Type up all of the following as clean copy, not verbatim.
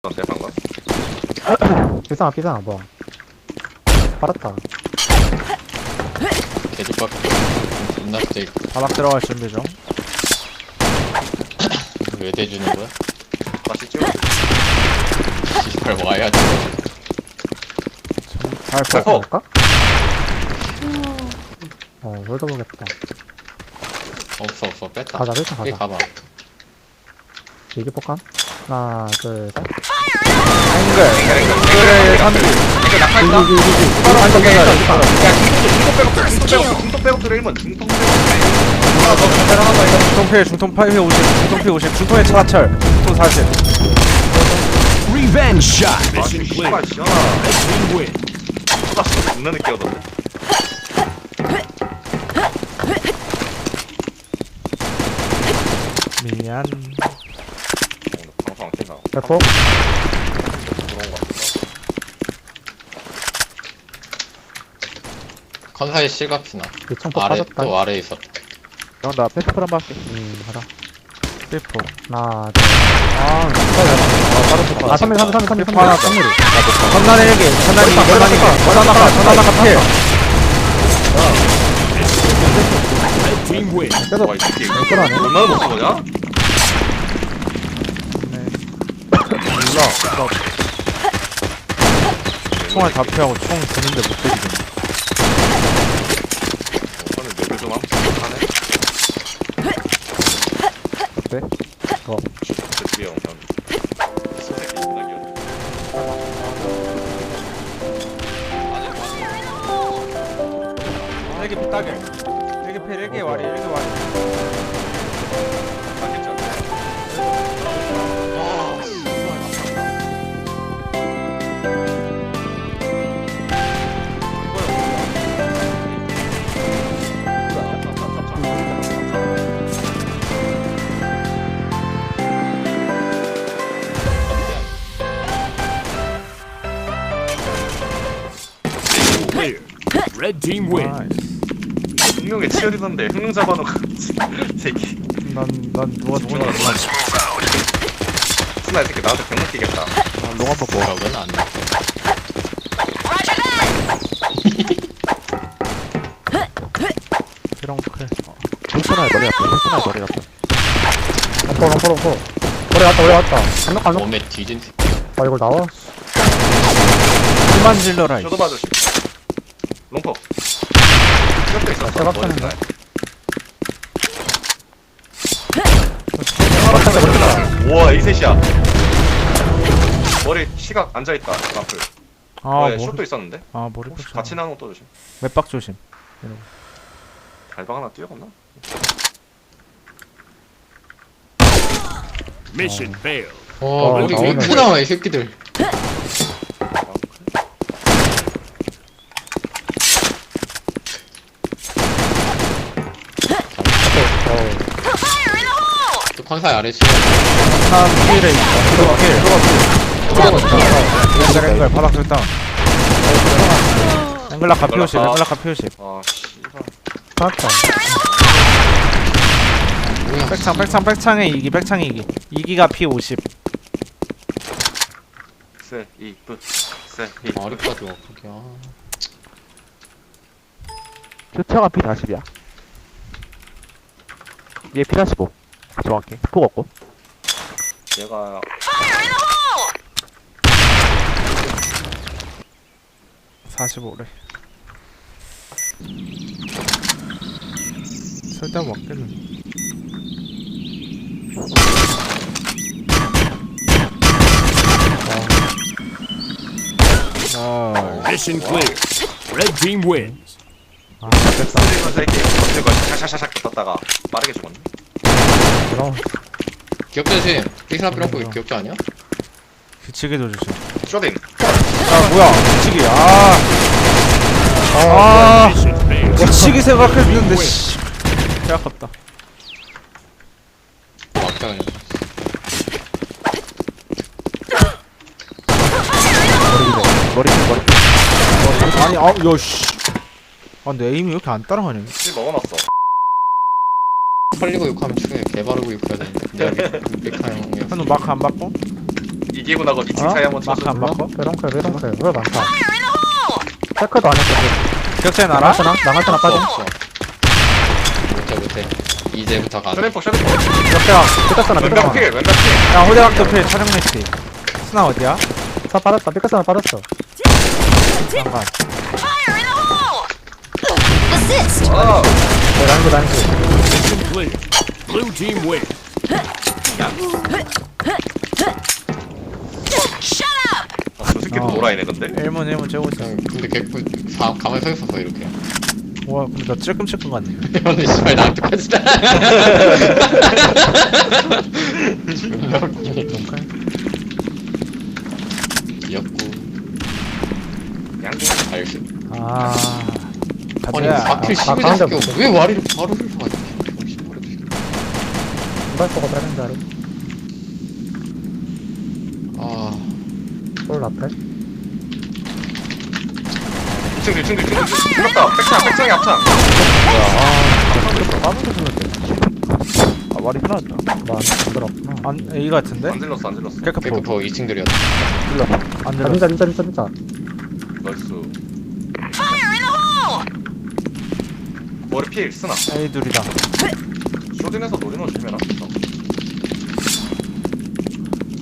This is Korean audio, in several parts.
어때 방금? 비상아 뭐 빨았다. 개집밥 존나 세. 바닥 들어갈 준비 중. 왜 대주는 거야? 다시 찍어. 씨발 와야지. 잘 잘 봐. 퍼. 볼까? 홀더 보겠다. 없어 뺐다. 가자, 일단 여기 가자. 가봐. 이게 폭감? 하나, 둘, 셋. 앵글. 앵글의 3기. 이거 낙하했다? 이기. 저기 있어. 야 중통 백업들 1번 중통 백업. 하나 더 하나 더. 중통필, 중통 8회 50, 중통필 50, 중통의 차철, 중통 40. Revenge shot. 아 Mission clear. 씨발 시원하다. Red team win. 아 존나 늦게 얻었네. 미안. 오늘 방송 안 켜나. 백폭. 들어온 거 같은데. 컨사이 실각스나. 이 청폭 아래 빠졌다. 또 아래에 있었다. 형, 나 페스풀 한번 할게. 하자. 페이퍼. 하나, 둘. 빠르다. 3mm. 하나, 전난의 1기, 전난 2기, 전난 2기, 전난나카 필. Red team win. 계속 와, 이 새끼 끌어내. 얼마나 못 써보냐? 몰라. 총알 다 피하고 총 드는데 못 때리겠네. 오늘 몇개 좀 하네. 네? 드디어 형. 소새끼 존나 귀여워. 일기 피 따게. 일기 필, 일기 와리, 일기 와리. 아 괜찮아. Clear. Red team win. 나이스. 흥룡에 치어리던데 흥룡 잡아놓고 새끼. 난 누가 누구냐. 스나 이 새끼 나한테 병 먹기겠다. 난 농압법 먹어. 뭐라고는 안 돼. 피롱 클. 필스나의 머리 같다. 필스나의 머리 같다. 롱포. 오래 갔다. 간다. 몸에 뒤진 새끼. 아, 이걸 나와? 그만 질러라. 이 쇼도 봐주시. 롱포. 이것도 있었어. 제가 머리 봤는데. 스나이. 우와 이 셋이야. 머리 시각 앉아있다. 앞을. 아, 야, 숏도 머리. 있었는데? 아, 머리 혹시 꽂혀. 같이 나오는 거 또 조심. 맷박 조심. 달방 하나 뛰어갔나? Mission failed. 우리 왜 나오네. 이렇게 나와 이 새끼들. 또 컨사이 아래 치고. 한 필에 있다. 들어가 필. 앵글 바닥 됐다. 앵글라카 피오십. 앵글라카 피오십. 아 씨발. 맞다. 뭐야? 백창에 2기. 백창에 2기. 2기가 P50. 세이프. 아래까지 어떻게? 아. 주차가 P40이야. 얘 P45. 정확히. 폭 없고. 얘가 45래. 설탕 먹겠네. 아, Mission clear. Red team wins. 스리건 새끼 버티고 샤샤샤샥 떴다가 빠르게 죽었네. 그럼. 기억자심. 픽스나 피롱고 기억자 아니야? 규칙에도 조심. 쇼딩. 아, 뭐야. 규칙이. 아, Mission failed. 규칙이 생각했는데, 씨. 개 아깝다. 막자 그냥. 머리. 아니, 야, 씨. 아, 근데 에임이 왜 이렇게 안 따라가냐. 실 먹어놨어. 털리고 욕하면 추해. 개바르고 욕해야 되는데. 내가 빅카 형이었어. 현우 마크 안 받고? 이기고 나고 2층 차이 한번 마크 쳐줘. 안 바꿔? 배롱클 왜 많다 체크도 안 했어 격자에 나갈 나라? 때나? 나갈 때나 빠져 없어. 못해. 이제부터 가자. 셔리폭 격자가 삐끗하나 왼벽 필 왼벽 필. 야 호대각도 필 촬영 매치 스나 어디야? 다 빠졌다 삐끗하나 빠졌어 잠깐 아 라인도 Mission clear. Blue team win. 저 새끼도 노라이네 근데. 1문 재고 있어 근데 개꿀 가만히 서 있어서 이렇게. 와 근데 나 찔끔찔끔 같네 근데 씨발 나한테 빠지다. 귀엽고 양궁. 알지. 아 아니 가자 4킬 10을 가운데 잡혀. 왜 와리를 바로 훑어가지? 정신 버려지. 이발소가 다른 자리 아 볼 앞에 2층 죽었다. 백창이 앞창. 아무도 불렀대. 아, 말이 편하다. 뭐안 들었구나 안 A 같은데? 안 질렀어. 깨끗포 깨끗포 2층들이었다. 안 아 들어 진짜 나이스. 머리 필 쓰나. A 둘이다 쇼딘에서 노리는 조심해라.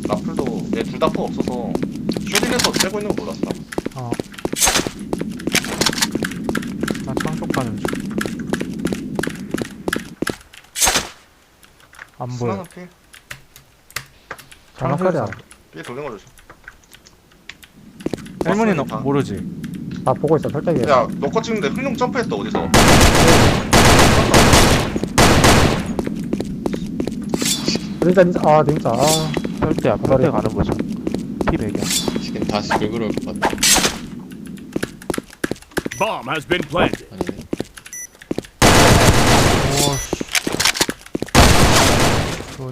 라플도 얘 둘 다 포 없어서 쇼딘에서 째고 있는 거 몰랐어. 나 창쪽 가는 중안 보여 쓰나는 필. 장난거리야 필 돌린 거 조심. 1문이 모르지 다 보고 있어 설정이 야, 너거 찍는데 흑룡 점프했어 어디서? 진짜 아 절대 앞에 머리. 가는 거죠. P100이야. 지금 다시 긁으러 올 것 같아. Bomb has been planted. 아니네.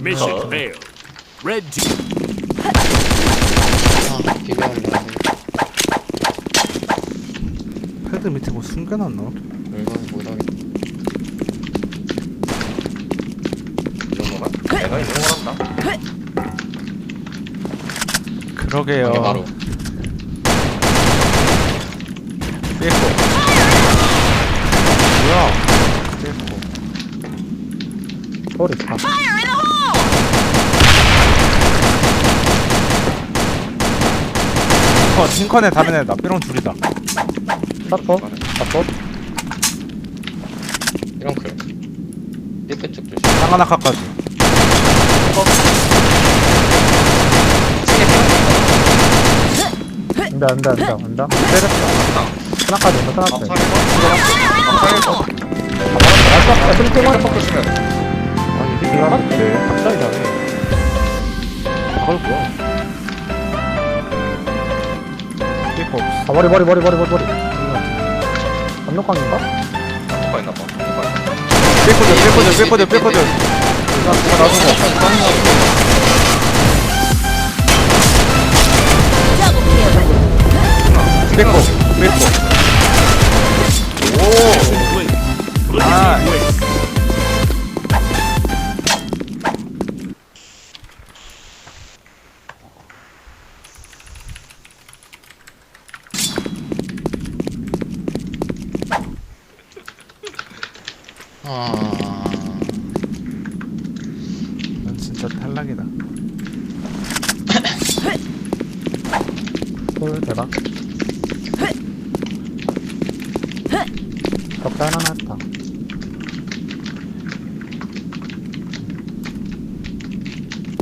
Mission failed. Red team. 아 기대한다. 패드 밑에 뭐 숨겨놨나? 물건 못하겠다. 이 정도면? 내가 있는 거란다. 그러게요 이게 바로 삐고 뭐야 삐고 볼이 다 팅컨에 다른 애다 삐롱 둘이다 사포 사포 이런 클. 삐끗 쪽 조심. 상하나카까지 안돼 때렸다 하나까지 온다 하나까지 앞창에서 야 트리팅 원 퍽 조심해야 돼. 아니, 이 새끼가 하는데 갑자기 잘해. 저걸 뭐야? 삐고 없어 아 머리 압력광인가? 뭐가 있나 봐. 뭐가 있나 봐. 삐코드 누가 놔두고 삐고 Clear. Blue Ah. team win. 넌 진짜 탈락이다 볼 대박 격자 하나 났다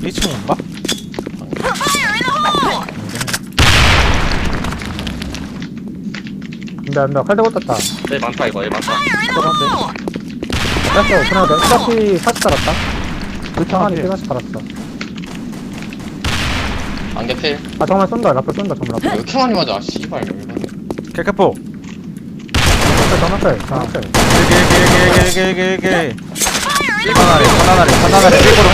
1층 온가? 안돼 칼대고 떴다 얘 많다 이거. 얘 많다. 뺐어 그냥 내 스타피 40 달았다 그렇죠. 상한이 140 달았어 안개 필. 아 정말 쏜다 라플 쏜다 정말 라플 왜 이렇게 많이 맞아? 씨발 열받네. 개개포 장난칼 게게게게게게게 하나나리 삐꼬로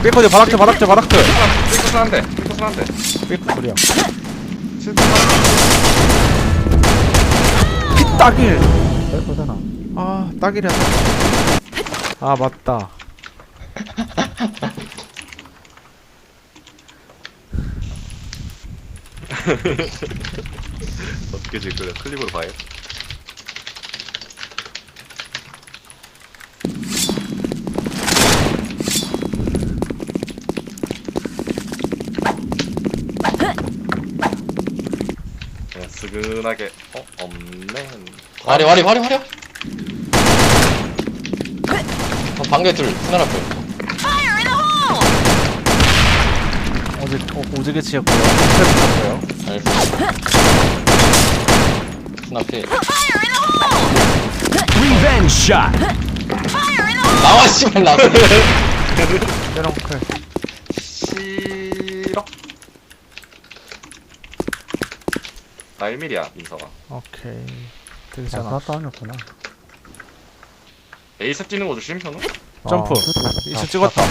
삐코드 바닥트 삐끗은 한대. 삐코 소리야 딱일 쏘잖아 아 딱이래 아 맞다 어떻게 지금 클립으로 봐요? 그냥 스근하게 없네. 와리 방개 둘 스나 라플. 오지게 치였고요. 붙였고요. 나이스. 스나 필. Revenge shot. 나와 씨발 나. 뾰롱클. 싫어. 나 1mm야 민서가. 오케이. 되게 잘 잖아. 쐈다 아니었구나. 에이스 뛰는 거 조심 현우. 점프. 이제 찍었다.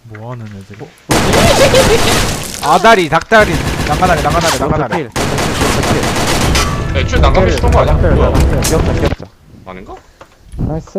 뭐하는 애들이? 아다리, 닭다리, 난가다리. 필. 애초에 난감이 시던 거 아니야? 뭐야? 귀엽다. 아닌가? 나이스.